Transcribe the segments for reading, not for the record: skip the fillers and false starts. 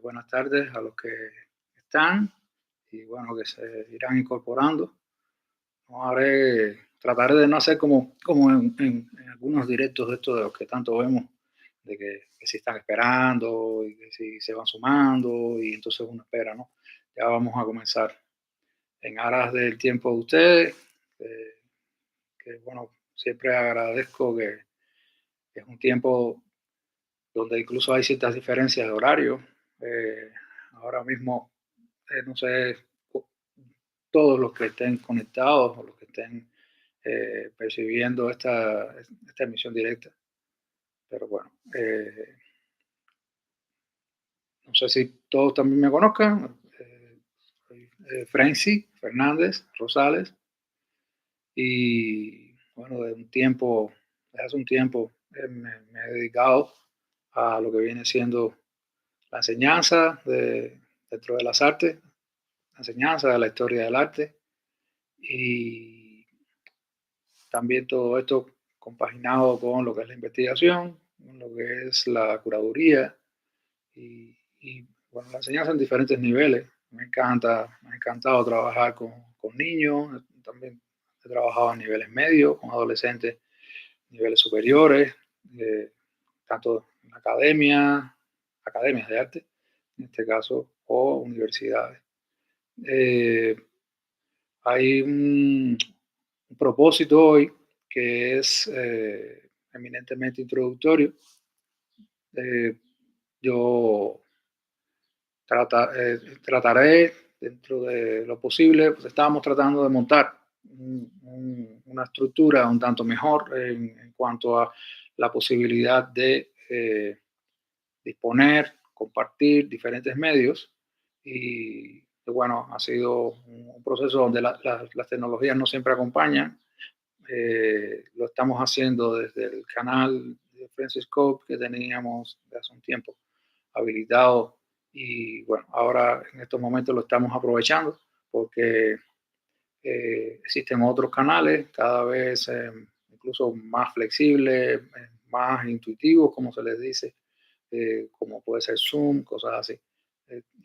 Buenas tardes a los que están y bueno, que se irán incorporando. No trataré de no hacer como en algunos directos de estos de los que tanto vemos, de que si están esperando y que si se van sumando y entonces uno espera, ¿no? Ya vamos a comenzar. En aras del tiempo de ustedes, eh, que bueno, siempre agradezco que es un tiempo donde incluso hay ciertas diferencias de horario. Ahora mismo, no sé, cu- todos los que estén conectados o los que estén percibiendo esta emisión directa, pero bueno, no sé si todos también me conozcan. Soy Frenzy Fernández Rosales y bueno, desde hace un tiempo me he dedicado a lo que viene siendo la enseñanza dentro de las artes, la enseñanza de la historia del arte y también todo esto compaginado con lo que es la investigación, con lo que es la curaduría y, bueno, la enseñanza en diferentes niveles. Me ha encantado trabajar con niños, también he trabajado a niveles medios, con adolescentes, niveles superiores, eh, tanto en academias de arte, en este caso, o universidades. Eh, Hay un propósito hoy que es eminentemente introductorio. Eh, yo trataré dentro de lo posible, pues estábamos tratando de montar una estructura un tanto mejor en cuanto a la posibilidad de disponer, compartir diferentes medios y bueno, ha sido un proceso donde las tecnologías no siempre acompañan. Lo estamos haciendo desde el canal de Francis Scope que teníamos de hace un tiempo habilitado y bueno, ahora en estos momentos lo estamos aprovechando porque existen otros canales cada vez incluso más flexibles, más intuitivos, como se les dice, como puede ser Zoom, cosas así.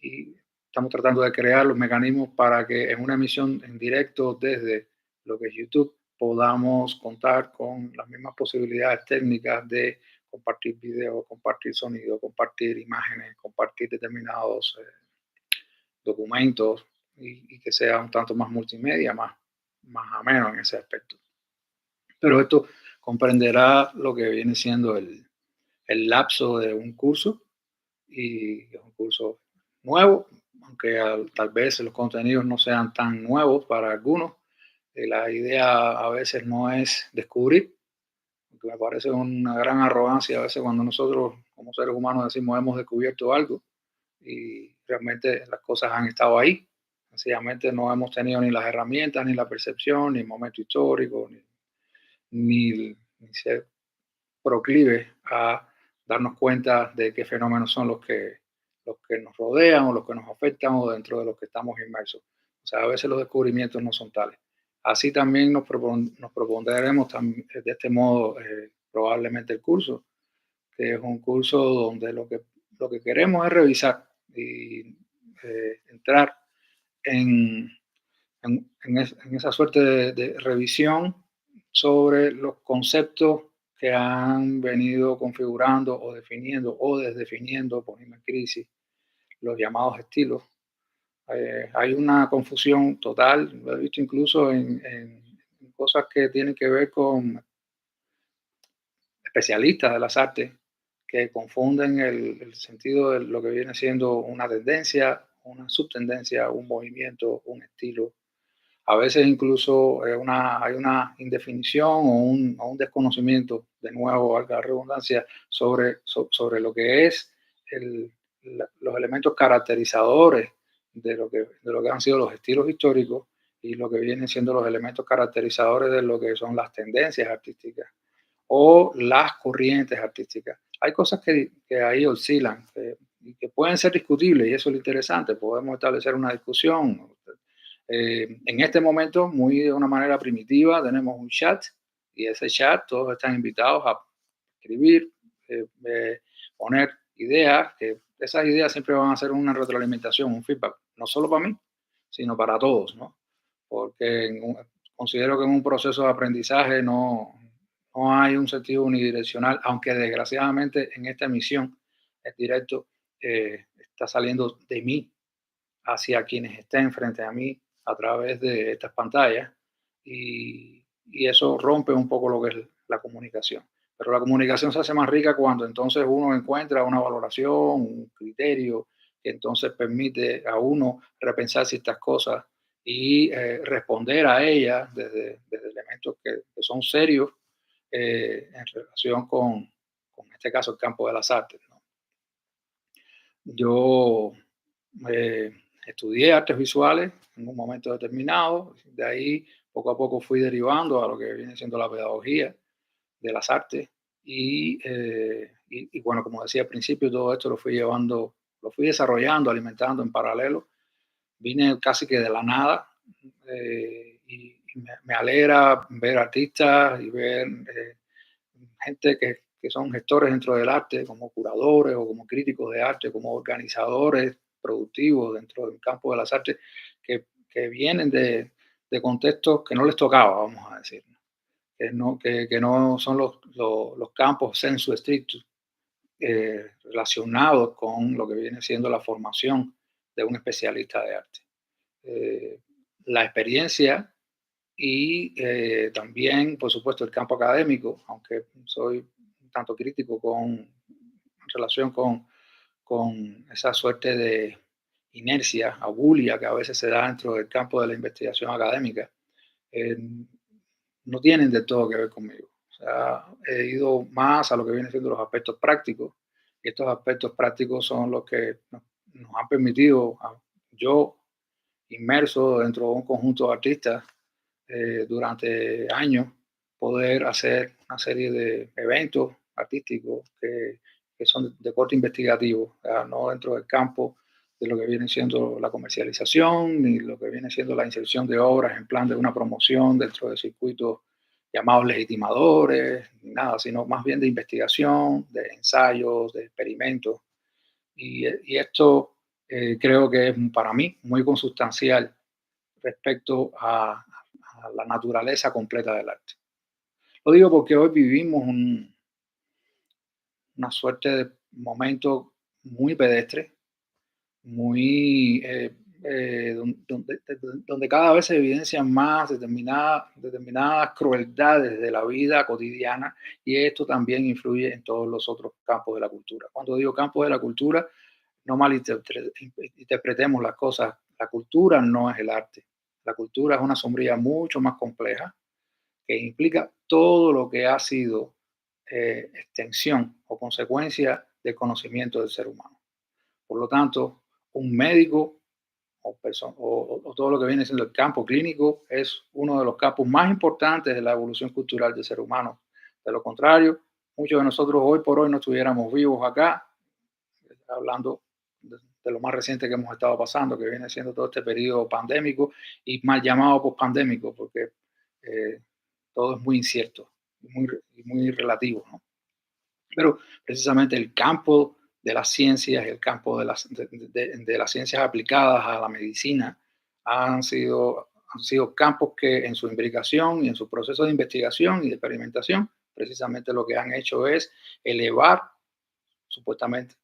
Y estamos tratando de crear los mecanismos para que en una emisión en directo desde lo que es YouTube podamos contar con las mismas posibilidades técnicas de compartir video, compartir sonido, compartir imágenes, compartir determinados documentos y que sea un tanto más multimedia, más ameno en ese aspecto. Pero esto comprenderá lo que viene siendo el lapso de un curso y es un curso nuevo, aunque tal vez los contenidos no sean tan nuevos para algunos. La idea a veces no es descubrir, porque me parece una gran arrogancia a veces cuando nosotros como seres humanos decimos hemos descubierto algo y realmente las cosas han estado ahí. Sencillamente no hemos tenido ni las herramientas, ni la percepción, ni el momento histórico, ni ser proclive a darnos cuenta de qué fenómenos son los que nos rodean o los que nos afectan o dentro de los que estamos inmersos. O sea, a veces los descubrimientos no son tales. Así también nos propondremos de este modo probablemente el curso, que es un curso donde lo que queremos es revisar y entrar en, en esa suerte de revisión sobre los conceptos que han venido configurando o definiendo o desdefiniendo, poniendo en crisis, los llamados estilos. Hay una confusión total, lo he visto incluso en cosas que tienen que ver con especialistas de las artes que confunden el sentido de lo que viene siendo una tendencia, una subtendencia, un movimiento, un estilo. A veces incluso hay una indefinición o un desconocimiento, de nuevo, valga la redundancia, sobre lo que es los elementos caracterizadores de lo que han sido los estilos históricos y lo que vienen siendo los elementos caracterizadores de lo que son las tendencias artísticas o las corrientes artísticas. Hay cosas que ahí oscilan y que pueden ser discutibles y eso es lo interesante. Podemos establecer una discusión. En este momento, muy de una manera primitiva, tenemos un chat y ese chat todos están invitados a escribir, eh, eh, poner ideas, que esas ideas siempre van a ser una retroalimentación, un feedback, no solo para mí, sino para todos, ¿no? Porque considero que en un proceso de aprendizaje no hay un sentido unidireccional, aunque desgraciadamente en esta emisión el directo está saliendo de mí hacia quienes estén frente a mí a través de estas pantallas y eso rompe un poco lo que es la comunicación. Pero la comunicación se hace más rica cuando entonces uno encuentra una valoración, un criterio que entonces permite a uno repensar ciertas cosas y responder a ellas desde elementos que son serios en relación con, en este caso, el campo de las artes, ¿no? Yo eh, estudié artes visuales en un momento determinado, de ahí poco a poco fui derivando a lo que viene siendo la pedagogía de las artes y bueno, como decía al principio, todo esto lo fui llevando, lo fui desarrollando, alimentando en paralelo. Vine casi que de la nada y me alegra ver artistas y ver gente que son gestores dentro del arte, como curadores o como críticos de arte, como organizadores productivos dentro del campo de las artes, que vienen de contextos que no les tocaba, vamos a decir, ¿no? Que no son los campos sensu stricto relacionados con lo que viene siendo la formación de un especialista de arte. Eh, la experiencia y también, por supuesto, el campo académico, aunque soy un tanto crítico en relación con esa suerte de inercia, abulia que a veces se da dentro del campo de la investigación académica, eh, no tienen de todo que ver conmigo. O sea, he ido más a lo que vienen siendo los aspectos prácticos y estos aspectos prácticos son los que nos han permitido, yo inmerso dentro de un conjunto de artistas durante años, poder hacer una serie de eventos artísticos que son de corte investigativo, o sea, no dentro del campo de lo que viene siendo la comercialización, ni lo que viene siendo la inserción de obras en plan de una promoción dentro de circuitos llamados legitimadores, ni nada, sino más bien de investigación, de ensayos, de experimentos. Y esto creo que es para mí muy consustancial respecto a la naturaleza completa del arte. Lo digo porque hoy vivimos una suerte de momento muy pedestre, muy donde cada vez se evidencian más determinadas crueldades de la vida cotidiana y esto también influye en todos los otros campos de la cultura. Cuando digo campos de la cultura, no malinterpretemos las cosas. La cultura no es el arte. La cultura es una sombrilla mucho más compleja que implica todo lo que ha sido extensión o consecuencia del conocimiento del ser humano. Por lo tanto, un médico o todo lo que viene siendo el campo clínico es uno de los campos más importantes de la evolución cultural del ser humano. De lo contrario, muchos de nosotros hoy por hoy no estuviéramos vivos acá, hablando de lo más reciente que hemos estado pasando, que viene siendo todo este periodo pandémico y mal llamado pospandémico, porque eh, todo es muy incierto y muy relativo, ¿no? Pero precisamente el campo de las ciencias, el campo de las ciencias aplicadas a la medicina han sido campos que en su imbricación y en su proceso de investigación y de experimentación, precisamente lo que han hecho es elevar supuestamente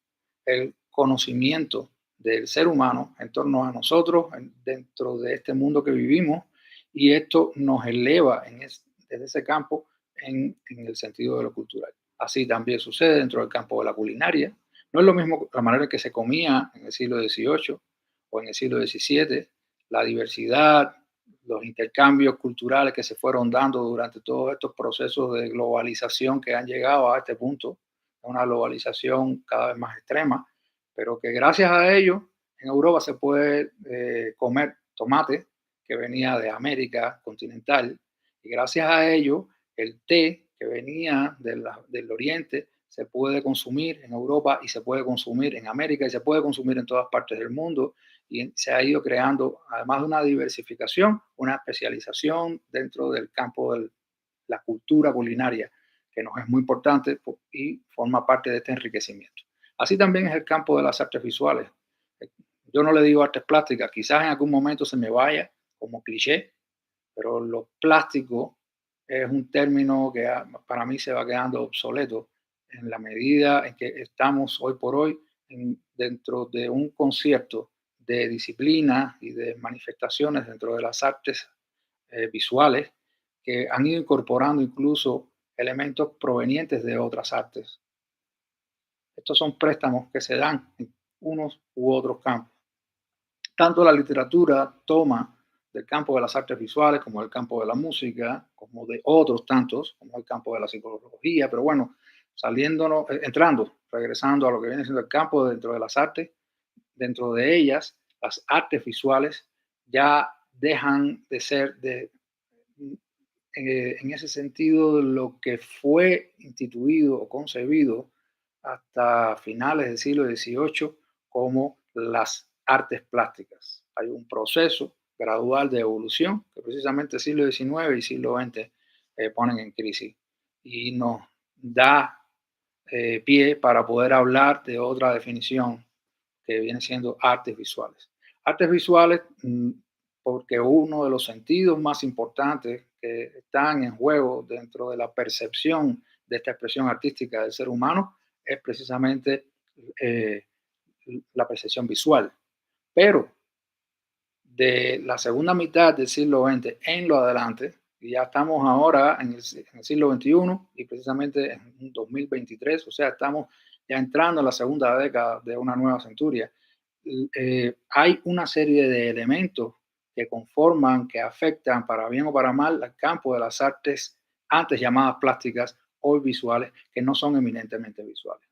el conocimiento del ser humano en torno a nosotros, dentro de este mundo que vivimos, y esto nos eleva desde ese campo en el sentido de lo cultural. Así también sucede dentro del campo de la culinaria. No es lo mismo la manera en que se comía en el siglo XVIII o en el siglo XVII, la diversidad, los intercambios culturales que se fueron dando durante todos estos procesos de globalización que han llegado a este punto, una globalización cada vez más extrema, pero que gracias a ello en Europa se puede comer tomate que venía de América continental y gracias a ello el té que venía del oriente se puede consumir en Europa y se puede consumir en América y se puede consumir en todas partes del mundo y se ha ido creando, además de una diversificación, una especialización dentro del campo de la cultura culinaria que nos es muy importante y forma parte de este enriquecimiento. Así también es el campo de las artes visuales. Eh, Yo no le digo artes plásticas, quizás en algún momento se me vaya como cliché, pero lo plástico es un término que para mí se va quedando obsoleto en la medida en que estamos hoy por hoy dentro de un concierto de disciplinas y de manifestaciones dentro de las artes visuales que han ido incorporando incluso elementos provenientes de otras artes. Estos son préstamos que se dan en unos u otros campos. Tanto la literatura toma del campo de las artes visuales, como del campo de la música, como de otros tantos, como el campo de la psicología, pero bueno, saliéndonos, entrando, regresando a lo que viene siendo el campo dentro de las artes, dentro de ellas, las artes visuales ya dejan de ser en ese sentido lo que fue instituido o concebido hasta finales del siglo XVIII como las artes plásticas. Hay un proceso gradual de evolución que precisamente el siglo XIX y siglo XX ponen en crisis y nos da pie para poder hablar de otra definición que viene siendo artes visuales. Artes visuales, porque uno de los sentidos más importantes que están en juego dentro de la percepción de esta expresión artística del ser humano es precisamente eh, la percepción visual. Pero de la segunda mitad del siglo XX en lo adelante, y ya estamos ahora en el siglo XXI y precisamente en 2023, o sea, estamos ya entrando en la segunda década de una nueva centuria. Hay una serie de elementos que conforman, que afectan para bien o para mal al campo de las artes antes llamadas plásticas, hoy visuales, que no son eminentemente visuales.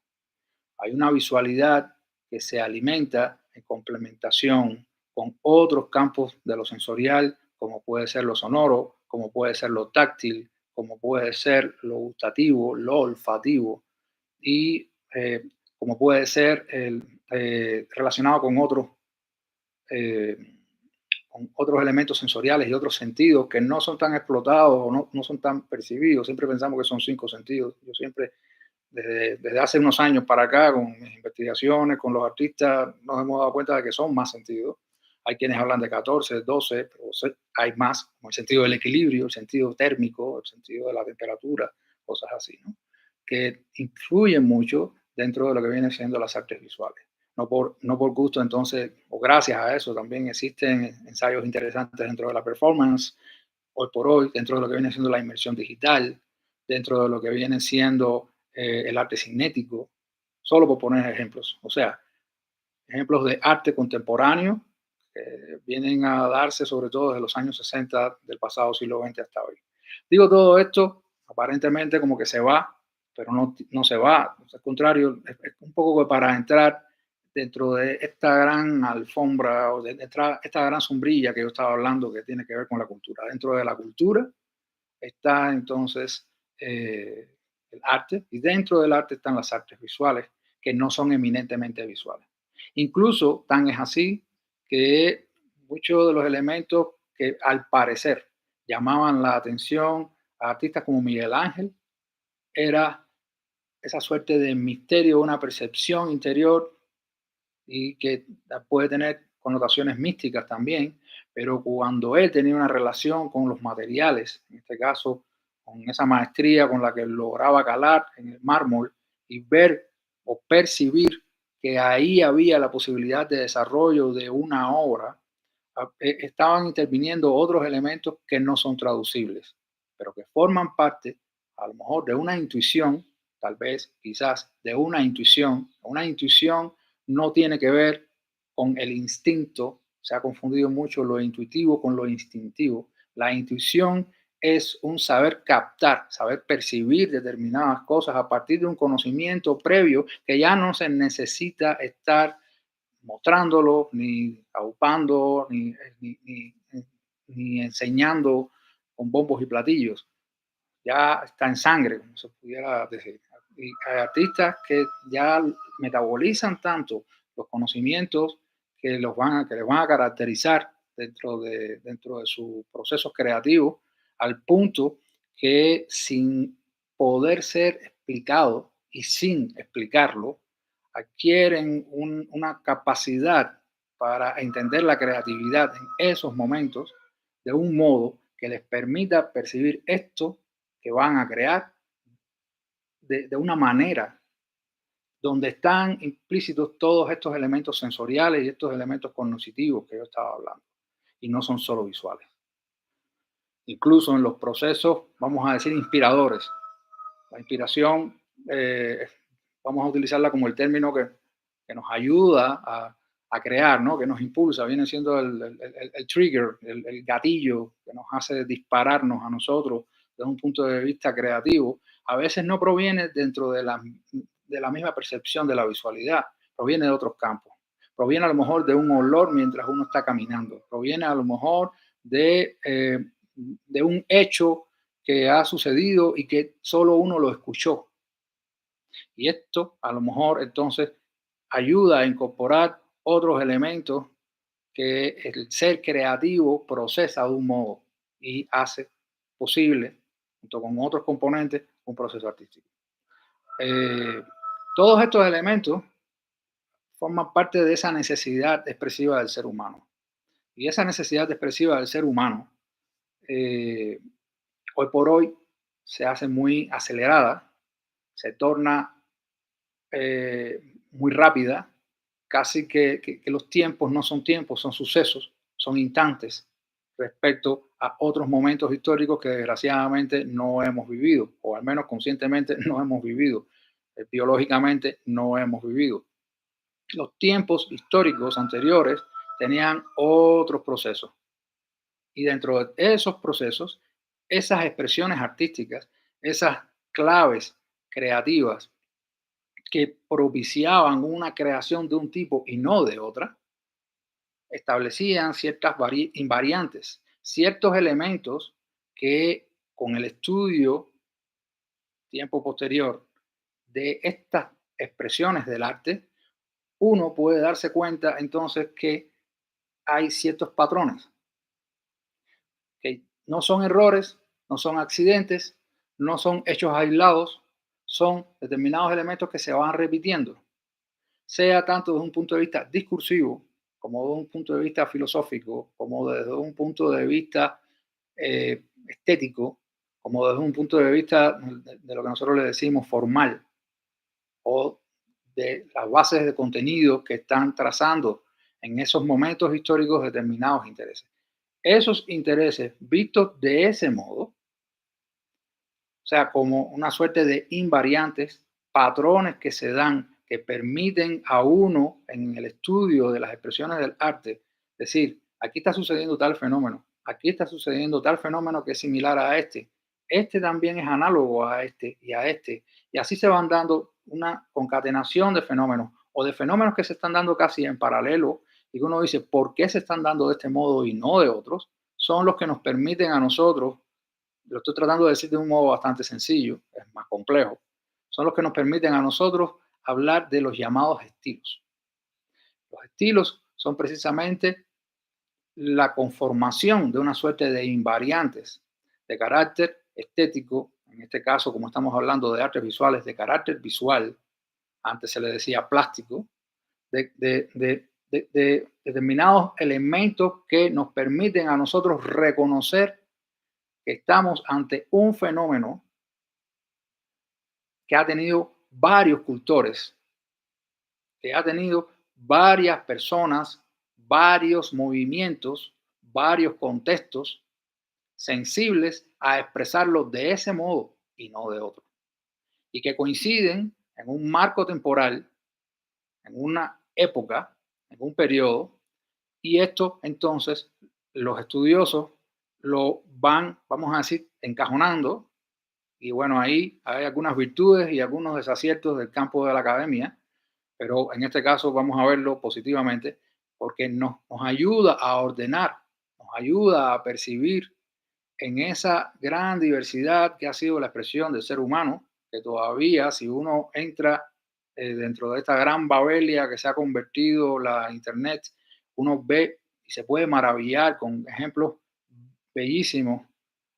Hay una visualidad que se alimenta en complementación con otros campos de lo sensorial, como puede ser lo sonoro, como puede ser lo táctil, como puede ser lo gustativo, lo olfativo y como puede ser relacionado eh, con otros elementos sensoriales y otros sentidos que no son tan explotados o no son tan percibidos. Siempre pensamos que son cinco sentidos. Yo siempre desde hace unos años para acá, con mis investigaciones, con los artistas, nos hemos dado cuenta de que son más sentidos. Hay quienes hablan de 14, 12, pero hay más, como el sentido del equilibrio, el sentido térmico, el sentido de la temperatura, cosas así, ¿no? Que influyen mucho dentro de lo que vienen siendo las artes visuales. No por gusto, entonces, o gracias a eso, también existen ensayos interesantes dentro de la performance, hoy por hoy, dentro de lo que viene siendo la inmersión digital, dentro de lo que viene siendo el arte cinético, solo por poner ejemplos. O sea, ejemplos de arte contemporáneo que vienen a darse sobre todo desde los años 60 del pasado siglo XX hasta hoy. Digo todo esto aparentemente como que se va, pero no se va. Al contrario, es un poco para entrar dentro de esta gran alfombra o de esta gran sombrilla que yo estaba hablando que tiene que ver con la cultura. Dentro de la cultura está entonces el arte y dentro del arte están las artes visuales que no son eminentemente visuales. Incluso tan es así que muchos de los elementos que al parecer llamaban la atención a artistas como Miguel Ángel era esa suerte de misterio, una percepción interior y que puede tener connotaciones místicas también, pero cuando él tenía una relación con los materiales, en este caso con esa maestría con la que lograba calar en el mármol y ver o percibir que ahí había la posibilidad de desarrollo de una obra, estaban interviniendo otros elementos que no son traducibles, pero que forman parte a lo mejor de una intuición, tal vez, quizás, de una intuición. Una intuición no tiene que ver con el instinto, se ha confundido mucho lo intuitivo con lo instintivo. La intuición es un saber captar, saber percibir determinadas cosas a partir de un conocimiento previo que ya no se necesita estar mostrándolo, ni aupando, ni enseñando con bombos y platillos. Ya está en sangre, como se pudiera decir. Y hay artistas que ya metabolizan tanto los conocimientos que les van a caracterizar dentro de sus procesos creativos, al punto que sin poder ser explicado y sin explicarlo, adquieren una capacidad para entender la creatividad en esos momentos de un modo que les permita percibir esto que van a crear de una manera donde están implícitos todos estos elementos sensoriales y estos elementos cognitivos que yo estaba hablando, y no son solo visuales. Incluso en los procesos, vamos a decir, inspiradores. La inspiración, vamos a utilizarla como el término que nos ayuda a crear, ¿no? Que nos impulsa, viene siendo el trigger, el gatillo que nos hace dispararnos a nosotros desde un punto de vista creativo. A veces no proviene dentro de la misma percepción de la visualidad, proviene de otros campos. Proviene a lo mejor de un olor mientras uno está caminando, proviene a lo mejor de un hecho que ha sucedido y que solo uno lo escuchó. Y esto a lo mejor entonces ayuda a incorporar otros elementos que el ser creativo procesa de un modo y hace posible, junto con otros componentes, un proceso artístico. Eh, Todos estos elementos forman parte de esa necesidad expresiva del ser humano. Y esa necesidad expresiva del ser humano, eh, hoy por hoy, se hace muy acelerada, se torna muy rápida, casi que los tiempos no son tiempos, son sucesos, son instantes respecto a otros momentos históricos que desgraciadamente no hemos vivido, o al menos conscientemente no hemos vivido, biológicamente no hemos vivido. Los tiempos históricos anteriores tenían otros procesos y dentro de esos procesos, esas expresiones artísticas, esas claves creativas que propiciaban una creación de un tipo y no de otra, establecían ciertas invariantes, ciertos elementos que con el estudio, tiempo posterior, de estas expresiones del arte, uno puede darse cuenta entonces que hay ciertos patrones, que no son errores, no son accidentes, no son hechos aislados, son determinados elementos que se van repitiendo, sea tanto desde un punto de vista discursivo, como desde un punto de vista filosófico, como desde un punto de vista estético, como desde un punto de vista de lo que nosotros le decimos formal, o de las bases de contenido que están trazando en esos momentos históricos determinados intereses. Esos intereses vistos de ese modo, o sea, como una suerte de invariantes, patrones que se dan, que permiten a uno en el estudio de las expresiones del arte decir, aquí está sucediendo tal fenómeno, aquí está sucediendo tal fenómeno que es similar a este también es análogo a este, y así se van dando una concatenación de fenómenos o de fenómenos que se están dando casi en paralelo y que uno dice, ¿por qué se están dando de este modo y no de otros? Son los que nos permiten a nosotros, lo estoy tratando de decir de un modo bastante sencillo, es más complejo, son los que nos permiten a nosotros hablar de los llamados estilos. Los estilos son precisamente la conformación de una suerte de invariantes de carácter estético, en este caso, como estamos hablando de artes visuales, de carácter visual, antes se le decía plástico, de determinados elementos que nos permiten a nosotros reconocer que estamos ante un fenómeno que ha tenido varios cultores, que ha tenido varias personas, varios movimientos, varios contextos sensibles a expresarlo de ese modo y no de otro. Y que coinciden en un marco temporal, en una época, en un periodo, y esto entonces los estudiosos lo van, vamos a decir, encajonando. Y bueno, ahí hay algunas virtudes y algunos desaciertos del campo de la academia, pero en este caso vamos a verlo positivamente porque nos ayuda a ordenar, nos ayuda a percibir en esa gran diversidad que ha sido la expresión del ser humano, que todavía si uno entra dentro de esta gran Babelia que se ha convertido la Internet, uno ve y se puede maravillar con ejemplos bellísimos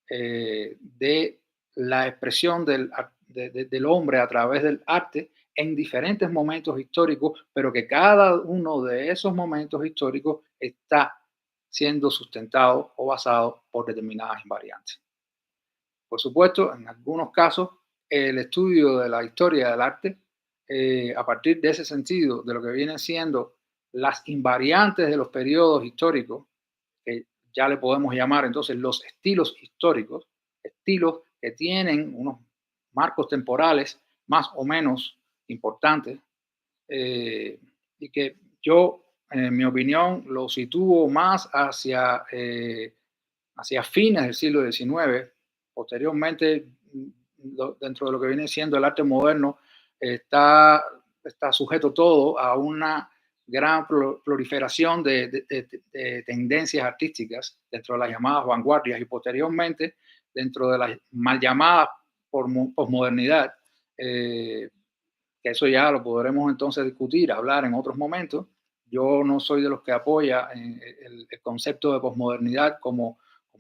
de la expresión del hombre a través del arte en diferentes momentos históricos, pero que cada uno de esos momentos históricos está siendo sustentado o basado por determinadas invariantes. Por supuesto, en algunos casos, el estudio de la historia del arte, a partir de ese sentido, de lo que vienen siendo las invariantes de los periodos históricos, que ya le podemos llamar entonces los estilos históricos, estilos que tienen unos marcos temporales más o menos importantes, eh, y que yo, en mi opinión, lo sitúo más hacia fines del siglo XIX. Posteriormente, dentro de lo que viene siendo el arte moderno, está, está sujeto todo a una gran proliferación de tendencias artísticas dentro de las llamadas vanguardias y posteriormente dentro de las mal llamadas posmodernidad, eh, que eso ya lo podremos entonces discutir, hablar en otros momentos. Yo no soy de los que apoya el concepto de posmodernidad como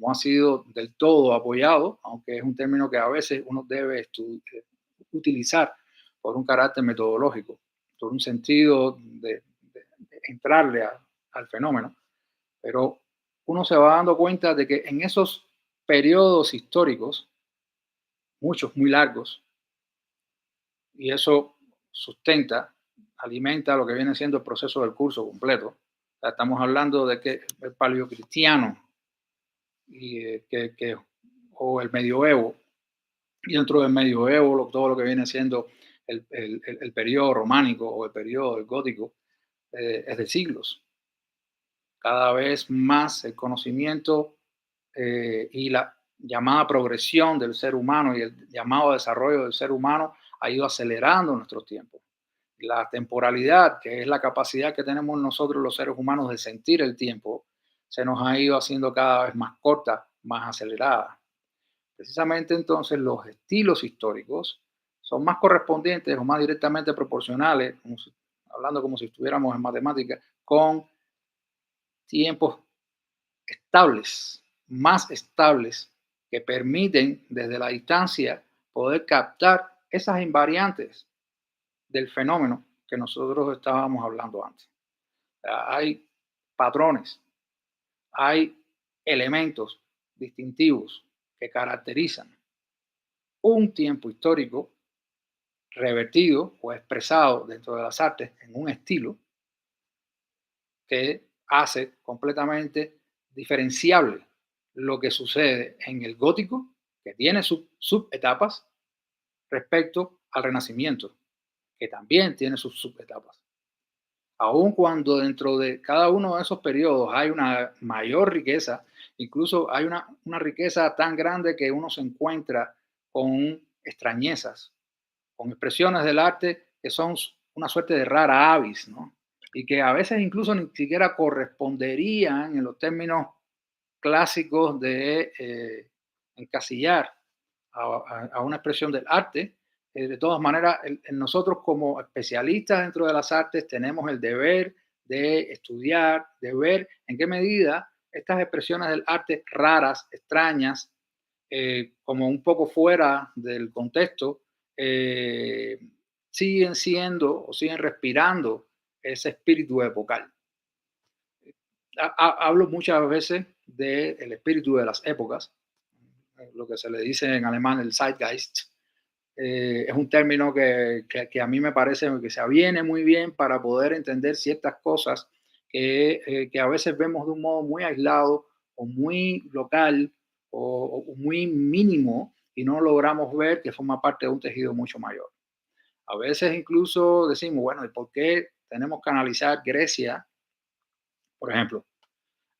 ha sido del todo apoyado, aunque es un término que a veces uno debe utilizar por un carácter metodológico, por un sentido de entrarle al fenómeno, pero uno se va dando cuenta de que en esos periodos históricos, muchos muy largos, y eso sustenta, alimenta lo que viene siendo el proceso del curso completo. O sea, estamos hablando de que el paleocristiano y, o el medioevo, y dentro del medioevo todo lo que viene siendo el periodo románico o el periodo del gótico, es de siglos. Cada vez más el conocimiento y la llamada progresión del ser humano y el llamado desarrollo del ser humano ha ido acelerando nuestros tiempos. La temporalidad, que es la capacidad que tenemos nosotros los seres humanos de sentir el tiempo, se nos ha ido haciendo cada vez más corta, más acelerada. Precisamente entonces los estilos históricos son más correspondientes o más directamente proporcionales, hablando como si estuviéramos en matemáticas, con tiempos estables, más estables, que permiten desde la distancia poder captar esas invariantes del fenómeno que nosotros estábamos hablando antes. O sea, hay patrones, hay elementos distintivos que caracterizan un tiempo histórico revertido o expresado dentro de las artes en un estilo que hace completamente diferenciable lo que sucede en el gótico, que tiene subetapas, respecto al renacimiento, que también tiene sus subetapas. Aun cuando dentro de cada uno de esos periodos hay una mayor riqueza, incluso hay una riqueza tan grande que uno se encuentra con extrañezas, con expresiones del arte que son una suerte de rara avis, ¿no? Y que a veces incluso ni siquiera corresponderían en los términos clásicos de encasillar a una expresión del arte. De todas maneras, nosotros como especialistas dentro de las artes tenemos el deber de estudiar, de ver en qué medida estas expresiones del arte raras, extrañas, como un poco fuera del contexto, eh, siguen siendo o siguen respirando ese espíritu epocal. Hablo muchas veces del espíritu de las épocas, lo que se le dice en alemán el Zeitgeist. Es un término que a mí me parece que se aviene muy bien para poder entender ciertas cosas que a veces vemos de un modo muy aislado o muy local o muy mínimo y no logramos ver que forma parte de un tejido mucho mayor. A veces incluso decimos, bueno, ¿y por qué tenemos que analizar Grecia, por ejemplo?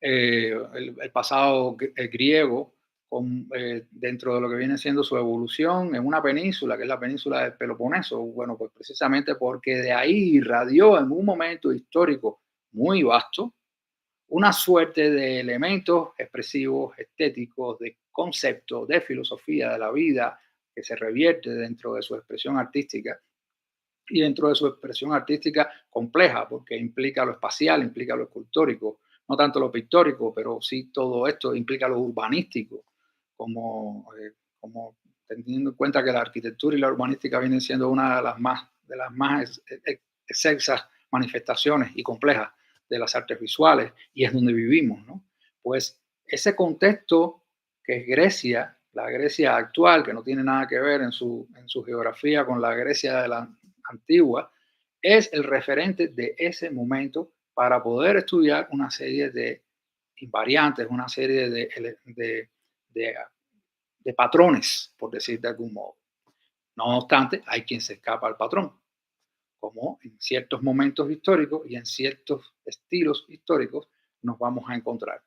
El pasado griego dentro de lo que viene siendo su evolución en una península, que es la península del Peloponeso. Bueno, pues precisamente porque de ahí irradió en un momento histórico muy vasto una suerte de elementos expresivos, estéticos, de conceptos, de filosofía de la vida que se revierte dentro de su expresión artística y dentro de su expresión artística compleja, porque implica lo espacial, implica lo escultórico, no tanto lo pictórico, pero sí todo esto implica lo urbanístico, como teniendo en cuenta que la arquitectura y la urbanística vienen siendo una de las más de las más excelsas manifestaciones y complejas de las artes visuales, y es donde vivimos, ¿no? Pues ese contexto que es Grecia, la Grecia actual, que no tiene nada que ver en su geografía con la Grecia de la antigua, es el referente de ese momento para poder estudiar una serie de invariantes, una serie de, de patrones, por decir de algún modo. No obstante, hay quien se escapa al patrón, como en ciertos momentos históricos y en ciertos estilos históricos nos vamos a encontrar.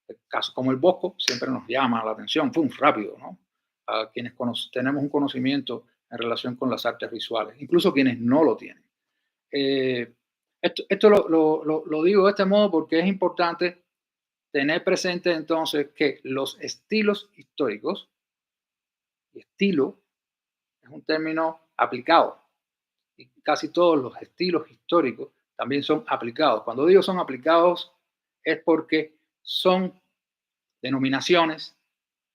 El caso como el Bosco siempre nos llama la atención, ¡pum!, rápido, ¿no? A quienes tenemos un conocimiento en relación con las artes visuales, incluso quienes no lo tienen. Esto lo digo de este modo porque es importante tener presente entonces que los estilos históricos, y estilo es un término aplicado, y casi todos los estilos históricos también son aplicados. Cuando digo son aplicados es porque son denominaciones,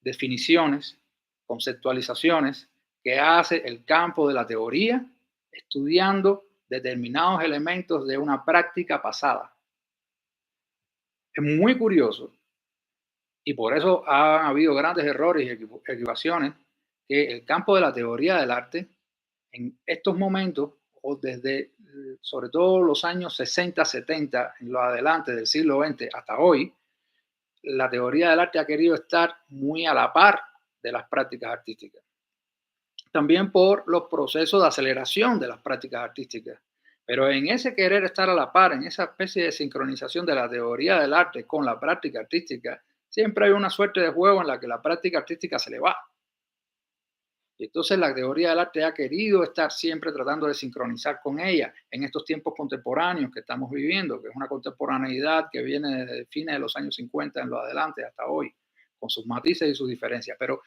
definiciones, conceptualizaciones que hace el campo de la teoría estudiando determinados elementos de una práctica pasada. Es muy curioso y por eso ha habido grandes errores y equivocaciones que el campo de la teoría del arte en estos momentos o desde sobre todo los años 60, 70 en lo adelante del siglo XX hasta hoy, la teoría del arte ha querido estar muy a la par de las prácticas artísticas. También por los procesos de aceleración de las prácticas artísticas. Pero en ese querer estar a la par, en esa especie de sincronización de la teoría del arte con la práctica artística, siempre hay una suerte de juego en la que la práctica artística se le va. Y entonces la teoría del arte ha querido estar siempre tratando de sincronizar con ella en estos tiempos contemporáneos que estamos viviendo, que es una contemporaneidad que viene desde fines de los años 50 en lo adelante hasta hoy, con sus matices y sus diferencias. Pero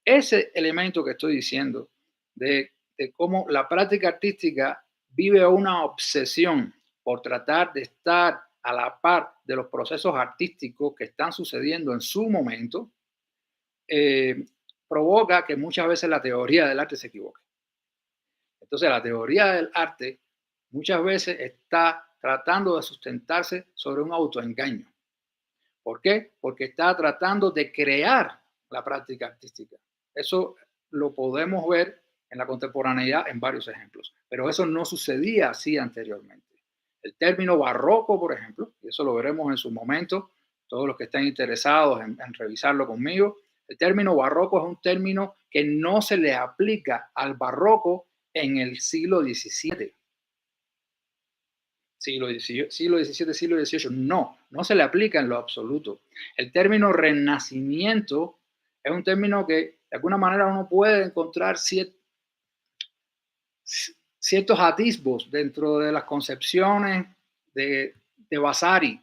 ese elemento que estoy diciendo de cómo la práctica artística vive una obsesión por tratar de estar a la par de los procesos artísticos que están sucediendo en su momento, eh, provoca que muchas veces la teoría del arte se equivoque. Entonces, la teoría del arte muchas veces está tratando de sustentarse sobre un autoengaño. ¿Por qué? Porque está tratando de crear la práctica artística. Eso lo podemos ver en la contemporaneidad en varios ejemplos, pero eso no sucedía así anteriormente. El término barroco, por ejemplo, y eso lo veremos en su momento, todos los que estén interesados en revisarlo conmigo, el término barroco es un término que no se le aplica al barroco en el siglo XVII. Siglo XVII, siglo XVIII, no se le aplica en lo absoluto. El término renacimiento es un término que de alguna manera uno puede encontrar ciertos atisbos dentro de las concepciones de Vasari,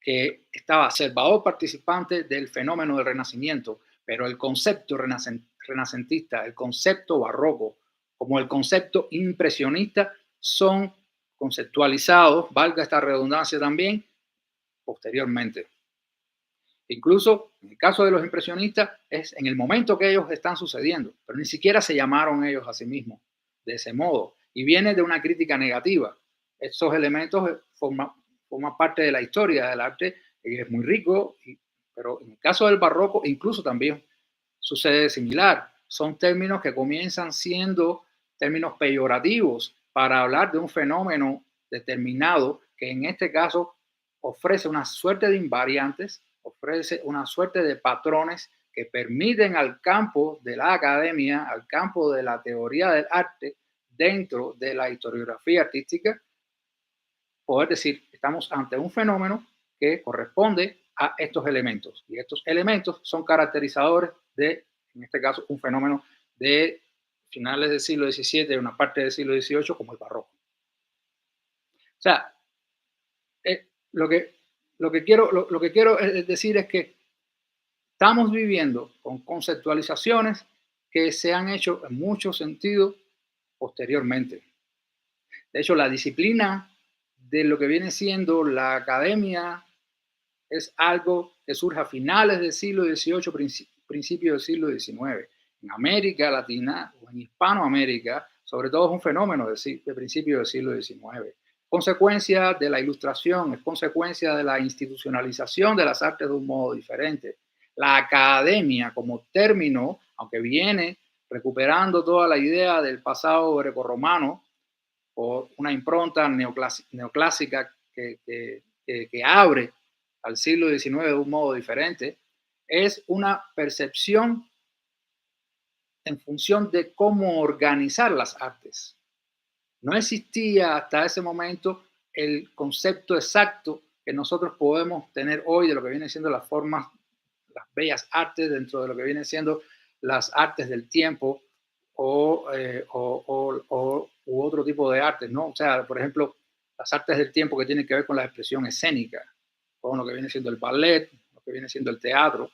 que estaba observador participante del fenómeno del Renacimiento, pero el concepto renacentista, el concepto barroco, como el concepto impresionista, son conceptualizados, valga esta redundancia también, posteriormente. Incluso en el caso de los impresionistas es en el momento que ellos están sucediendo, pero ni siquiera se llamaron ellos a sí mismos de ese modo. Y viene de una crítica negativa. Esos elementos forman parte de la historia del arte y es muy rico, pero en el caso del barroco incluso también sucede similar. Son términos que comienzan siendo términos peyorativos para hablar de un fenómeno determinado que en este caso ofrece una suerte de invariantes, ofrece una suerte de patrones que permiten al campo de la academia, al campo de la teoría del arte, dentro de la historiografía artística, poder decir, estamos ante un fenómeno que corresponde a estos elementos. Y estos elementos son caracterizadores de, en este caso, un fenómeno de finales del siglo XVII, una parte del siglo XVIII, como el barroco. O sea, lo que quiero decir es que estamos viviendo con conceptualizaciones que se han hecho en muchos sentidos posteriormente. De hecho, la disciplina de lo que viene siendo la academia es algo que surge a finales del siglo XVIII, principios del siglo XIX. En América Latina o en Hispanoamérica sobre todo es un fenómeno de principio del siglo XIX. Consecuencia de la ilustración, es consecuencia de la institucionalización de las artes de un modo diferente. La academia como término, aunque viene recuperando toda la idea del pasado grecorromano por una impronta neoclásica que abre al siglo XIX de un modo diferente, es una percepción en función de cómo organizar las artes. No existía hasta ese momento el concepto exacto que nosotros podemos tener hoy de lo que vienen siendo las formas, las bellas artes dentro de lo que vienen siendo las artes del tiempo u otro tipo de artes, ¿no? O sea, por ejemplo, las artes del tiempo que tienen que ver con la expresión escénica, con lo que viene siendo el ballet, lo que viene siendo el teatro,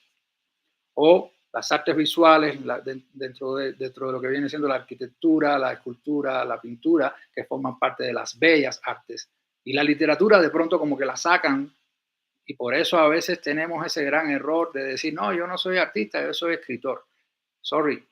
o las artes visuales dentro de lo que viene siendo la arquitectura, la escultura, la pintura, que forman parte de las bellas artes. Y la literatura de pronto como que la sacan y por eso a veces tenemos ese gran error de decir, no, yo no soy artista, yo soy escritor. Sorry,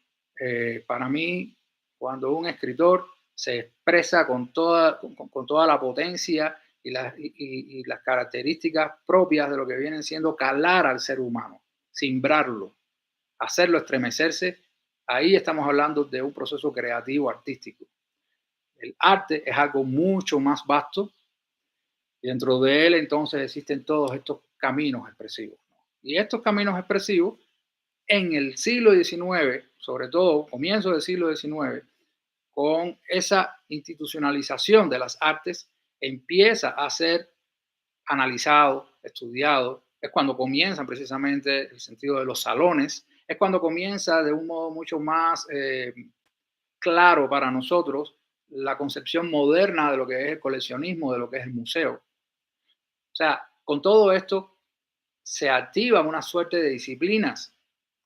para mí, cuando un escritor se expresa con toda la potencia y las características propias de lo que vienen siendo calar al ser humano, simbrarlo, hacerlo estremecerse, ahí estamos hablando de un proceso creativo artístico. El arte es algo mucho más vasto y dentro de él entonces existen todos estos caminos expresivos, ¿no? Y estos caminos expresivos en el siglo XIX, sobre todo comienzo del siglo XIX, con esa institucionalización de las artes, empieza a ser analizado, estudiado, es cuando comienzan precisamente el sentido de los salones, es cuando comienza de un modo mucho más claro para nosotros la concepción moderna de lo que es el coleccionismo, de lo que es el museo. O sea, con todo esto se activan una suerte de disciplinas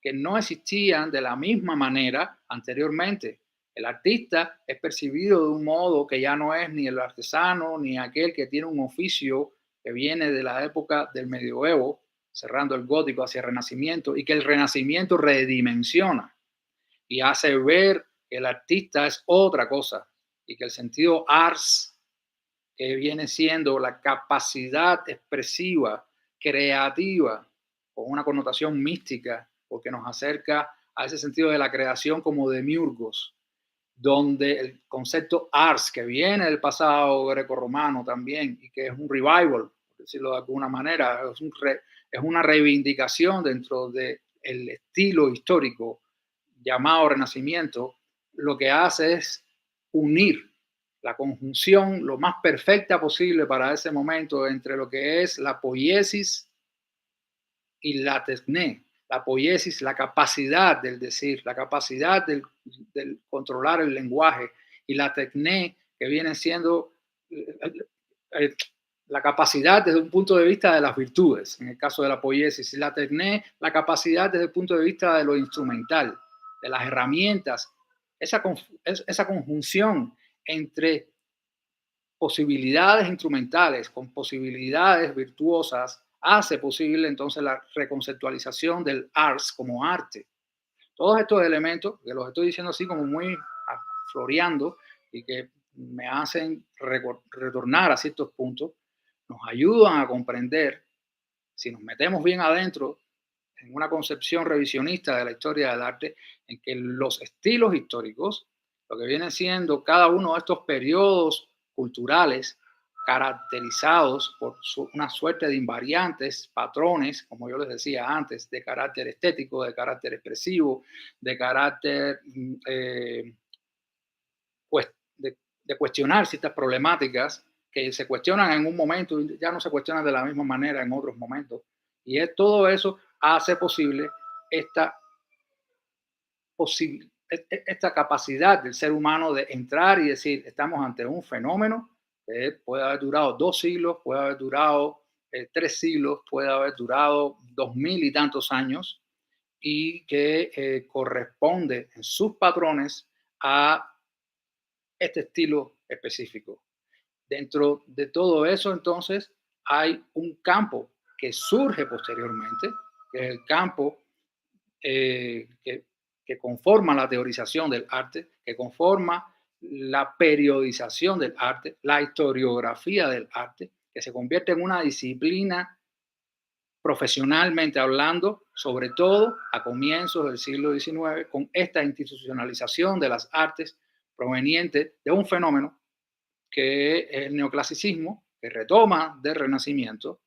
que no existían de la misma manera anteriormente. El artista es percibido de un modo que ya no es ni el artesano ni aquel que tiene un oficio que viene de la época del medioevo, cerrando el gótico hacia el renacimiento, y que el renacimiento redimensiona y hace ver que el artista es otra cosa y que el sentido ars, que viene siendo la capacidad expresiva, creativa, con una connotación mística, porque nos acerca a ese sentido de la creación como demiurgos, donde el concepto ars, que viene del pasado grecorromano también, y que es un revival, por decirlo de alguna manera, es una reivindicación dentro del estilo histórico llamado Renacimiento, lo que hace es unir la conjunción lo más perfecta posible para ese momento entre lo que es la poiesis y la tesné. La poiesis, la capacidad del decir, la capacidad del controlar el lenguaje, y la tesné, que viene siendo eh, la capacidad desde un punto de vista de las virtudes, en el caso de la poiesis, y la tesné, la capacidad desde el punto de vista de lo instrumental, de las herramientas, esa conjunción entre posibilidades instrumentales con posibilidades virtuosas hace posible entonces la reconceptualización del ars como arte. Todos estos elementos, que los estoy diciendo así como muy floreando y que me hacen retornar a ciertos puntos, nos ayudan a comprender, si nos metemos bien adentro, en una concepción revisionista de la historia del arte, en que los estilos históricos, lo que vienen siendo cada uno de estos periodos culturales, caracterizados por una suerte de invariantes, patrones, como yo les decía antes, de carácter estético, de carácter expresivo, de carácter pues, de cuestionar ciertas problemáticas que se cuestionan en un momento y ya no se cuestionan de la misma manera en otros momentos. Y es, todo eso hace posible esta, esta capacidad del ser humano de entrar y decir, estamos ante un fenómeno que puede haber durado 2 siglos, puede haber durado 3 siglos, puede haber durado 2000 y tantos años, y que corresponde en sus patrones a este estilo específico. Dentro de todo eso, entonces, hay un campo que surge posteriormente, que es el campo que conforma la teorización del arte, que conforma la periodización del arte, la historiografía del arte, que se convierte en una disciplina profesionalmente hablando, sobre todo a comienzos del siglo XIX, con esta institucionalización de las artes proveniente de un fenómeno que es el neoclasicismo, que retoma del Renacimiento,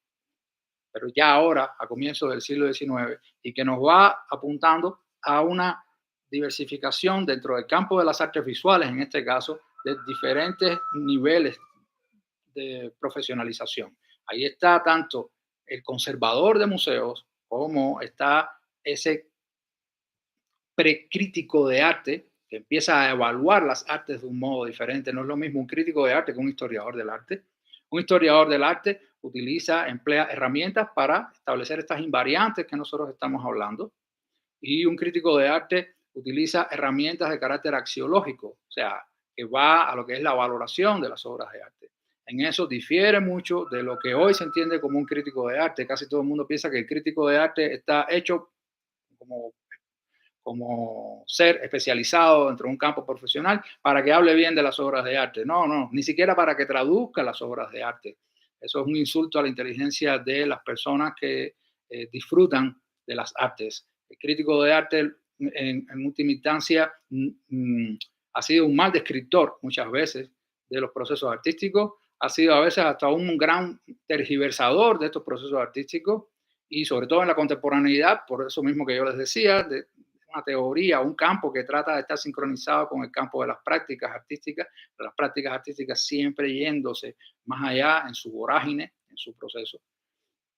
pero ya ahora, a comienzos del siglo XIX, y que nos va apuntando a una diversificación dentro del campo de las artes visuales, en este caso, de diferentes niveles de profesionalización. Ahí está tanto el conservador de museos como está ese precrítico de arte que empieza a evaluar las artes de un modo diferente. No es lo mismo un crítico de arte que un historiador del arte. Un historiador del arte emplea herramientas para establecer estas invariantes que nosotros estamos hablando, y un crítico de arte utiliza herramientas de carácter axiológico, o sea, que va a lo que es la valoración de las obras de arte. En eso difiere mucho de lo que hoy se entiende como un crítico de arte. Casi todo el mundo piensa que el crítico de arte está hecho como ser especializado dentro de un campo profesional para que hable bien de las obras de arte. No, no, ni siquiera para que traduzca las obras de arte. Eso es un insulto a la inteligencia de las personas que disfrutan de las artes. El crítico de arte, en última instancia, ha sido un mal descriptor muchas veces de los procesos artísticos, ha sido a veces hasta un gran tergiversador de estos procesos artísticos, y sobre todo en la contemporaneidad, por eso mismo que yo les decía, de una teoría, un campo que trata de estar sincronizado con el campo de las prácticas artísticas, pero las prácticas artísticas siempre yéndose más allá en su vorágine, en su proceso.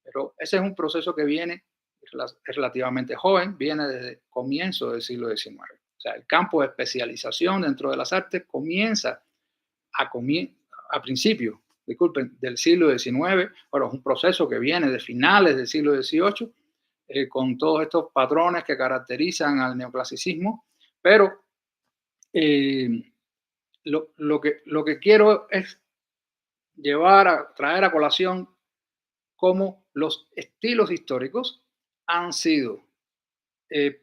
Pero ese es un proceso que viene, es relativamente joven, viene desde comienzo del siglo XIX. O sea, el campo de especialización dentro de las artes comienza a principios, disculpen, del siglo XIX. Bueno, es un proceso que viene de finales del siglo XVIII, con todos estos patrones que caracterizan al neoclasicismo, pero eh, lo que quiero es traer a colación cómo los estilos históricos han sido eh,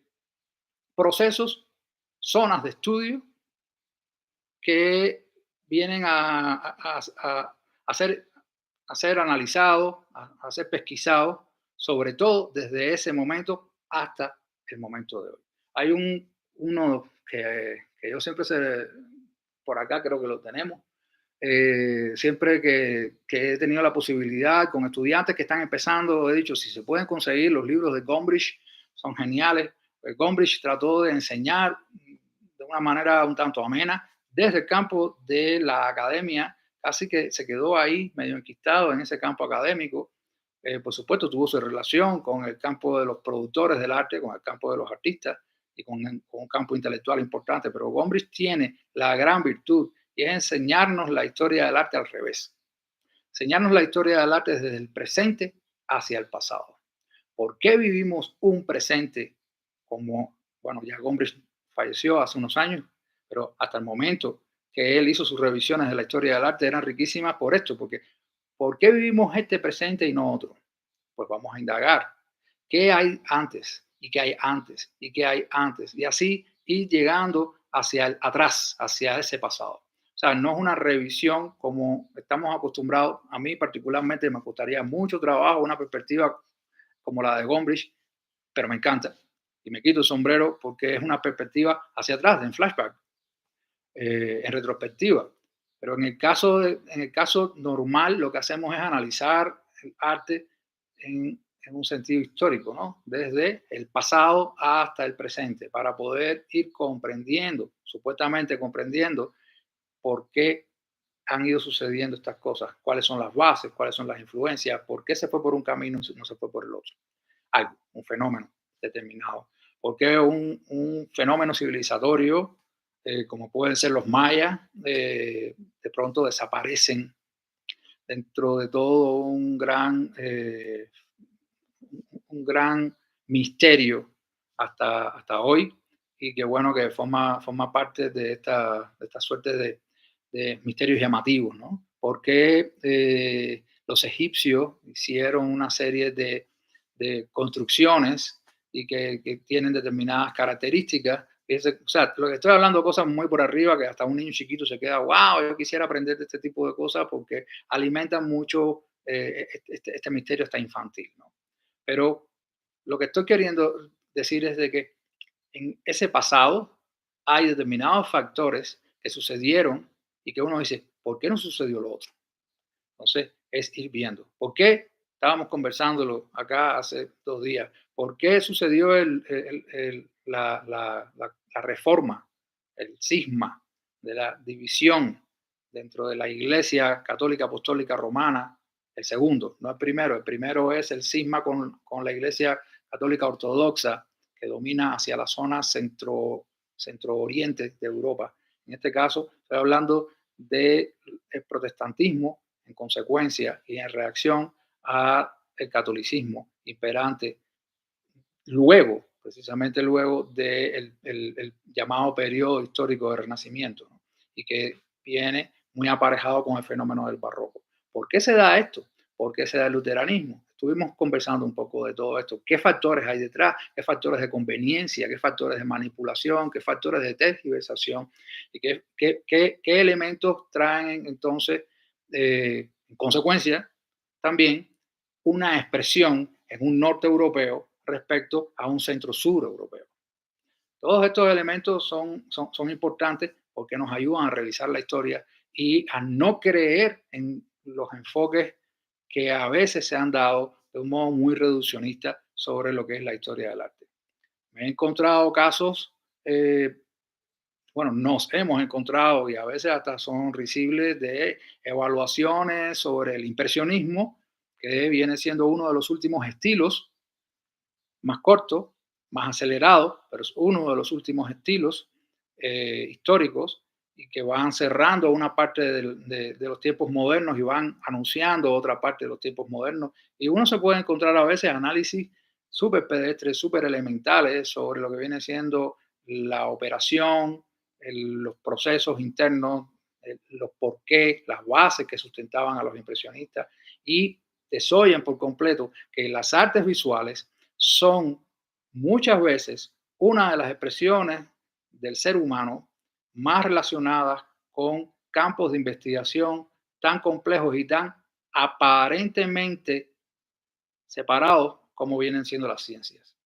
procesos, zonas de estudio que vienen a ser, a ser analizados, a ser pesquisados, sobre todo desde ese momento hasta el momento de hoy. Hay uno que yo siempre sé, por acá creo que lo tenemos, siempre que he tenido la posibilidad con estudiantes que están empezando, he dicho, si se pueden conseguir los libros de Gombrich, son geniales. Gombrich trató de enseñar de una manera un tanto amena desde el campo de la academia, casi que se quedó ahí medio enquistado en ese campo académico. Por supuesto, tuvo su relación con el campo de los productores del arte, con el campo de los artistas y con un campo intelectual importante, pero Gombrich tiene la gran virtud y es enseñarnos la historia del arte al revés. Enseñarnos la historia del arte desde el presente hacia el pasado. ¿Por qué vivimos un presente como, bueno, ya Gombrich falleció hace unos años, pero hasta el momento que él hizo sus revisiones de la historia del arte eran riquísimas por esto, porque ¿por qué vivimos este presente y no otro? Pues vamos a indagar qué hay antes y qué hay antes y qué hay antes, y así ir llegando hacia atrás, hacia ese pasado. O sea, no es una revisión como estamos acostumbrados. A mí particularmente me costaría mucho trabajo una perspectiva como la de Gombrich, pero me encanta. Y me quito el sombrero porque es una perspectiva hacia atrás, en flashback, en retrospectiva. Pero en el caso normal, lo que hacemos es analizar el arte en un sentido histórico, ¿no? Desde el pasado hasta el presente, para poder ir comprendiendo, supuestamente comprendiendo, por qué han ido sucediendo estas cosas, cuáles son las bases, cuáles son las influencias, por qué se fue por un camino y no se fue por el otro. Algo, un fenómeno determinado. ¿Por qué un fenómeno civilizatorio, como pueden ser los mayas, de pronto desaparecen dentro de todo un gran misterio hasta hoy? Y qué bueno que forma parte de esta suerte de misterios llamativos, ¿no? Porque los egipcios hicieron una serie de construcciones y que tienen determinadas características O sea, lo que estoy hablando cosas muy por arriba que hasta un niño chiquito se queda, wow, yo quisiera aprender de este tipo de cosas porque alimentan mucho este misterio está infantil, ¿no? Pero lo que estoy queriendo decir es de que en ese pasado hay determinados factores que sucedieron y que uno dice, ¿por qué no sucedió lo otro? Entonces, es ir viendo. ¿Por qué? Estábamos conversándolo acá hace 2 días. ¿Por qué sucedió la reforma, el cisma de la división dentro de la Iglesia Católica Apostólica Romana? El segundo, no el primero. El primero es el cisma con la Iglesia Católica Ortodoxa que domina hacia la zona centro-oriente de Europa. En este caso, estoy hablando del protestantismo en consecuencia y en reacción a el catolicismo imperante luego, precisamente luego del el llamado periodo histórico del Renacimiento, ¿no? Y que viene muy aparejado con el fenómeno del barroco. ¿Por qué se da esto? ¿Por qué se da el luteranismo? Estuvimos conversando un poco de todo esto. ¿Qué factores hay detrás? ¿Qué factores de conveniencia? ¿Qué factores de manipulación? ¿Qué factores de tergiversación? ¿Y qué elementos traen entonces, en consecuencia, también una expresión en un norte europeo respecto a un centro sur europeo? Todos estos elementos son importantes porque nos ayudan a revisar la historia y a no creer en los enfoques que a veces se han dado de un modo muy reduccionista sobre lo que es la historia del arte. Me he encontrado casos, bueno, nos hemos encontrado y a veces hasta son risibles de evaluaciones sobre el impresionismo, que viene siendo uno de los últimos estilos más corto, más acelerado, pero es uno de los últimos estilos históricos y que van cerrando una parte de los tiempos modernos y van anunciando otra parte de los tiempos modernos. Y uno se puede encontrar a veces análisis súper pedestres, súper elementales sobre lo que viene siendo la operación, los procesos internos, los porqués, las bases que sustentaban a los impresionistas y desoyen por completo que las artes visuales son muchas veces una de las expresiones del ser humano más relacionadas con campos de investigación tan complejos y tan aparentemente separados como vienen siendo las ciencias.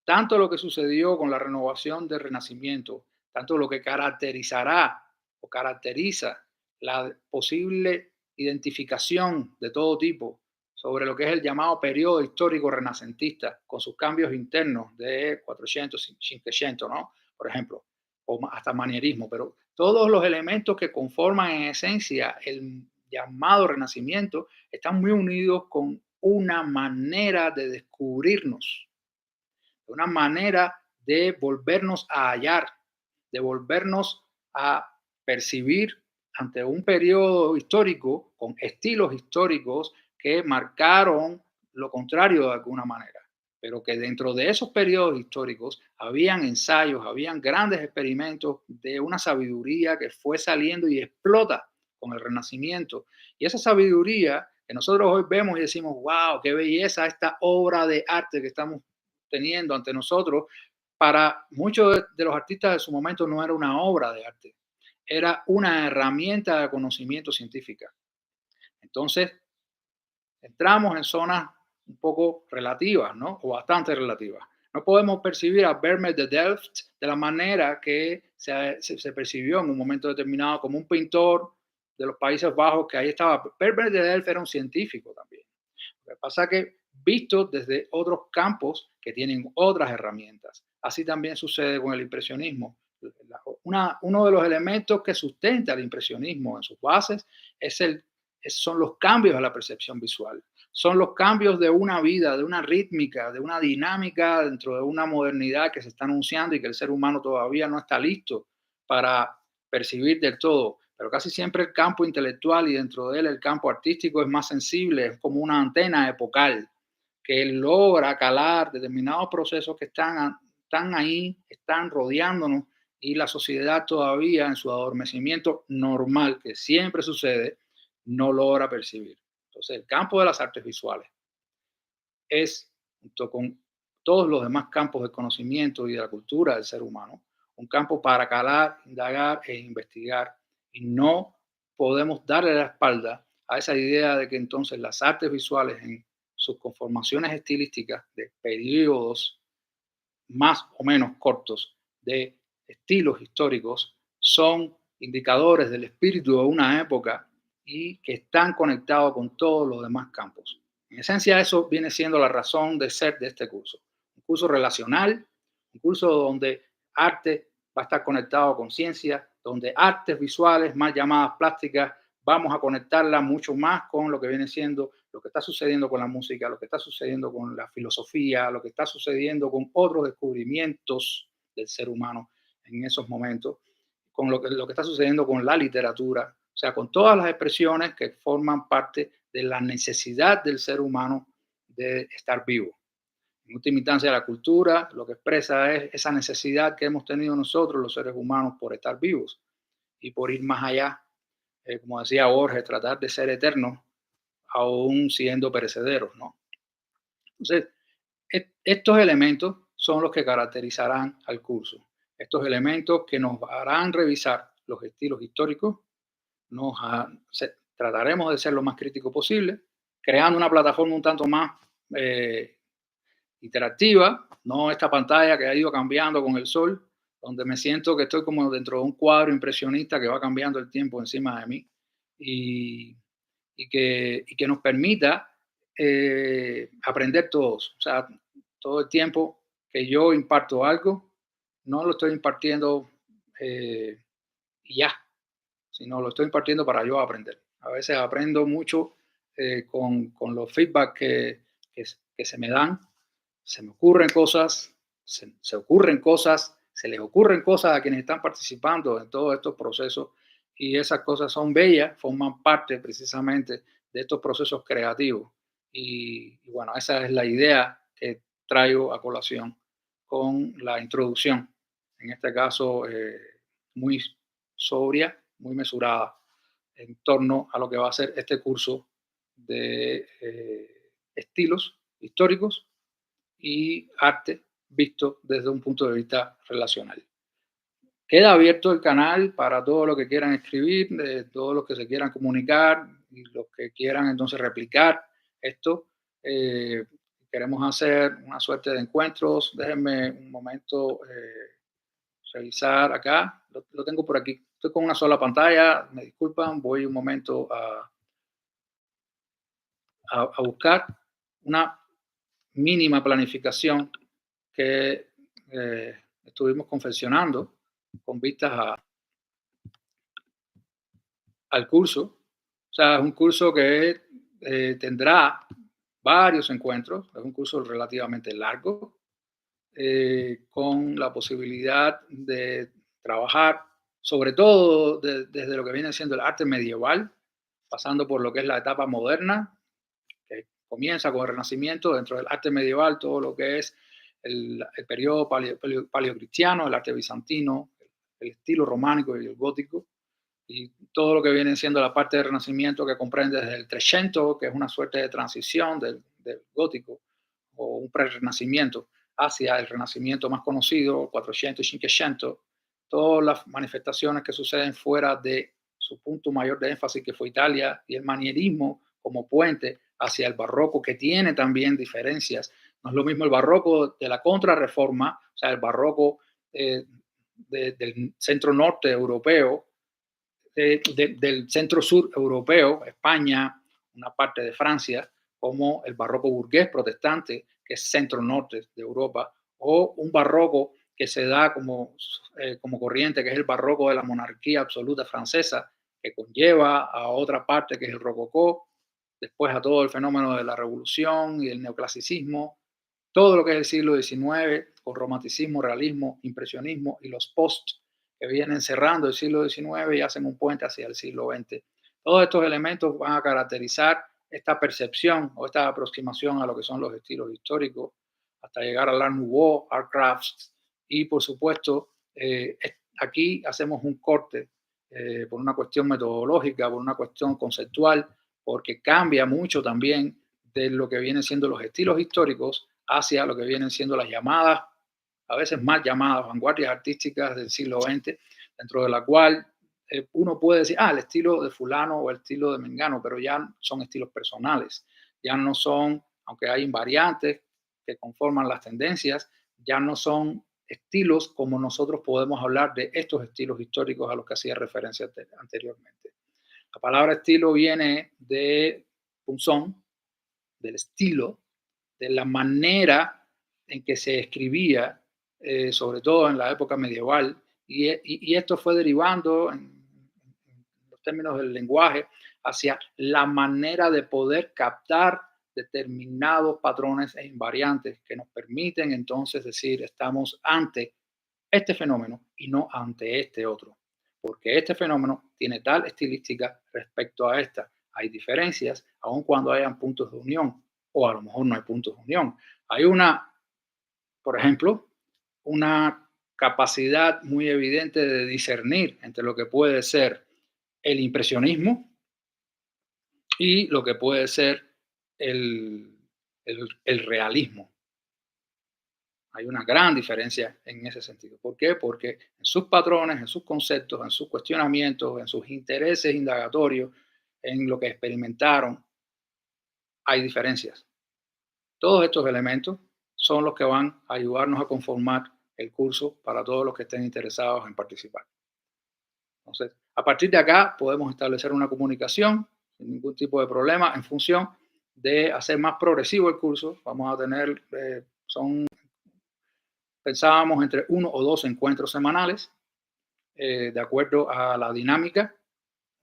Tanto lo que sucedió con la renovación del Renacimiento, tanto lo que caracterizará o caracteriza la posible identificación de todo tipo sobre lo que es el llamado periodo histórico renacentista, con sus cambios internos de 400, 500, ¿no? Por ejemplo, o hasta manierismo, pero todos los elementos que conforman en esencia el llamado Renacimiento están muy unidos con una manera de descubrirnos, de una manera de volvernos a hallar, de volvernos a percibir ante un periodo histórico con estilos históricos que marcaron lo contrario de alguna manera, pero que dentro de esos periodos históricos habían ensayos, habían grandes experimentos de una sabiduría que fue saliendo y explota con el Renacimiento. Y esa sabiduría que nosotros hoy vemos y decimos, wow, qué belleza esta obra de arte que estamos teniendo ante nosotros, para muchos de los artistas de su momento no era una obra de arte, era una herramienta de conocimiento científica. Entonces, entramos en zonas un poco relativas, ¿no? O bastante relativas. No podemos percibir a Vermeer de Delft de la manera que se percibió en un momento determinado como un pintor de los Países Bajos que ahí estaba. Vermeer de Delft era un científico también. Lo que pasa es que visto desde otros campos que tienen otras herramientas. Así también sucede con el impresionismo. Uno de los elementos que sustenta el impresionismo en sus bases son los cambios a la percepción visual. Son los cambios de una vida, de una rítmica, de una dinámica dentro de una modernidad que se está anunciando y que el ser humano todavía no está listo para percibir del todo. Pero casi siempre el campo intelectual y dentro de él el campo artístico es más sensible, es como una antena epocal que logra calar determinados procesos que están ahí, están rodeándonos y la sociedad todavía en su adormecimiento normal, que siempre sucede, no logra percibir. Entonces, el campo de las artes visuales es, junto con todos los demás campos del conocimiento y de la cultura del ser humano, un campo para calar, indagar e investigar, y no podemos darle la espalda a esa idea de que entonces las artes visuales en sus conformaciones estilísticas de periodos más o menos cortos de estilos históricos son indicadores del espíritu de una época y que están conectados con todos los demás campos. En esencia, eso viene siendo la razón de ser de este curso. Un curso relacional, un curso donde arte va a estar conectado con ciencia, donde artes visuales, más llamadas plásticas, vamos a conectarla mucho más con lo que viene siendo lo que está sucediendo con la música, lo que está sucediendo con la filosofía, lo que está sucediendo con otros descubrimientos del ser humano en esos momentos, con lo que está sucediendo con la literatura, o sea, con todas las expresiones que forman parte de la necesidad del ser humano de estar vivo. En última instancia, la cultura lo que expresa es esa necesidad que hemos tenido nosotros, los seres humanos, por estar vivos y por ir más allá. Como decía Borges, tratar de ser eternos aún siendo perecederos, ¿no? Entonces, estos elementos son los que caracterizarán al curso. Estos elementos que nos harán revisar los estilos históricos, trataremos de ser lo más crítico posible, creando una plataforma un tanto más eh, interactiva, no esta pantalla que ha ido cambiando con el sol, donde me siento que estoy como dentro de un cuadro impresionista que va cambiando el tiempo encima de mí y, y que nos permita aprender todos. O sea, todo el tiempo que yo imparto algo, no lo estoy impartiendo y ya, sino lo estoy impartiendo para yo aprender. A veces aprendo mucho con los feedback que se me dan, se me ocurren cosas, se ocurren cosas, se les ocurren cosas a quienes están participando en todos estos procesos y esas cosas son bellas, forman parte precisamente de estos procesos creativos. Y bueno, esa es la idea que traigo a colación con la introducción, en este caso muy sobria, muy mesurada, en torno a lo que va a ser este curso de estilos históricos y arte visto desde un punto de vista relacional. Queda abierto el canal para todos los que quieran escribir, todos los que se quieran comunicar y los que quieran entonces replicar esto. Eh, Queremos hacer una suerte de encuentros. Déjenme un momento revisar acá. Lo tengo por aquí. Estoy con una sola pantalla. Me disculpan. Voy un momento a buscar una mínima planificación que estuvimos confeccionando con vistas al curso. O sea, es un curso que tendrá varios encuentros, es un curso relativamente largo, con la posibilidad de trabajar sobre todo desde lo que viene siendo el arte medieval, pasando por lo que es la etapa moderna, que comienza con el Renacimiento, dentro del arte medieval, todo lo que es el periodo paleocristiano, el arte bizantino, el estilo románico y el gótico, y todo lo que viene siendo la parte del Renacimiento que comprende desde el Trecento, que es una suerte de transición del gótico o un pre-renacimiento hacia el Renacimiento más conocido, 400 y 500, todas las manifestaciones que suceden fuera de su punto mayor de énfasis, que fue Italia, y el manierismo como puente hacia el barroco, que tiene también diferencias. No es lo mismo el barroco de la contrarreforma, o sea, el barroco del centro norte europeo, del centro sur europeo, España, una parte de Francia, como el barroco burgués protestante, que es centro norte de Europa, o un barroco que se da como corriente, que es el barroco de la monarquía absoluta francesa, que conlleva a otra parte que es el rococó, después a todo el fenómeno de la revolución y el neoclasicismo, todo lo que es el siglo XIX, con romanticismo, realismo, impresionismo y los post que vienen cerrando el siglo XIX y hacen un puente hacia el siglo XX. Todos estos elementos van a caracterizar esta percepción o esta aproximación a lo que son los estilos históricos, hasta llegar al Art Nouveau, Art Crafts, y por supuesto, aquí hacemos un corte por una cuestión metodológica, por una cuestión conceptual, porque cambia mucho también de lo que vienen siendo los estilos históricos hacia lo que vienen siendo las llamadas, a veces más llamadas vanguardias artísticas del siglo XX, dentro de la cual uno puede decir, el estilo de fulano o el estilo de mengano, pero ya son estilos personales, ya no son, aunque hay invariantes que conforman las tendencias, ya no son estilos como nosotros podemos hablar de estos estilos históricos a los que hacía referencia anteriormente. La palabra estilo viene de punzón, del estilo, de la manera en que se escribía, sobre todo en la época medieval, y esto fue derivando en los términos del lenguaje hacia la manera de poder captar determinados patrones e invariantes que nos permiten entonces decir estamos ante este fenómeno y no ante este otro, porque este fenómeno tiene tal estilística respecto a esta. Hay diferencias, aun cuando hayan puntos de unión, o a lo mejor no hay puntos de unión. Hay por ejemplo, una capacidad muy evidente de discernir entre lo que puede ser el impresionismo y lo que puede ser el, el realismo. Hay una gran diferencia en ese sentido. ¿Por qué? Porque en sus patrones, en sus conceptos, en sus cuestionamientos, en sus intereses indagatorios, en lo que experimentaron, hay diferencias. Todos estos elementos son los que van a ayudarnos a conformar el curso para todos los que estén interesados en participar. Entonces, a partir de acá podemos establecer una comunicación sin ningún tipo de problema en función de hacer más progresivo el curso. Vamos a tener, pensábamos entre 1 o 2 encuentros semanales, de acuerdo a la dinámica,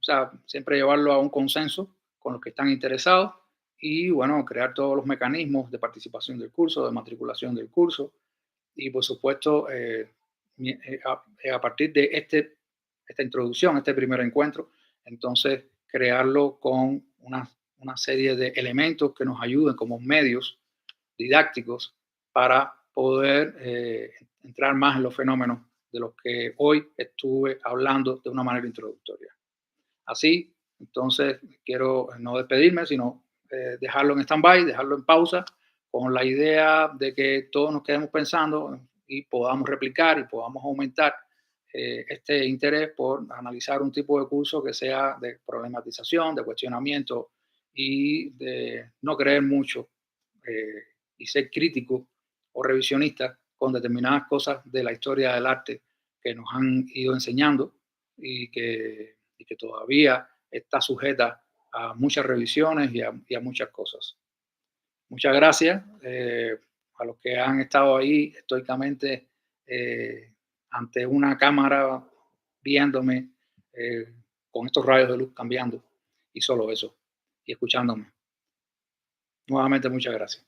o sea, siempre llevarlo a un consenso con los que están interesados y, bueno, crear todos los mecanismos de participación del curso, de matriculación del curso y, por supuesto, a partir de esta introducción, este primer encuentro, entonces crearlo con una serie de elementos que nos ayuden como medios didácticos para poder entrar más en los fenómenos de los que hoy estuve hablando de una manera introductoria. Así, entonces, quiero no despedirme, sino dejarlo en stand-by, dejarlo en pausa, con la idea de que todos nos quedemos pensando y podamos replicar y podamos aumentar este interés por analizar un tipo de curso que sea de problematización, de cuestionamiento y de no creer mucho eh, y ser crítico o revisionista con determinadas cosas de la historia del arte que nos han ido enseñando y que todavía está sujeta a muchas revisiones y a muchas cosas. Muchas gracias a los que han estado ahí estoicamente ante una cámara viéndome con estos rayos de luz cambiando y solo eso y escuchándome. Nuevamente muchas gracias.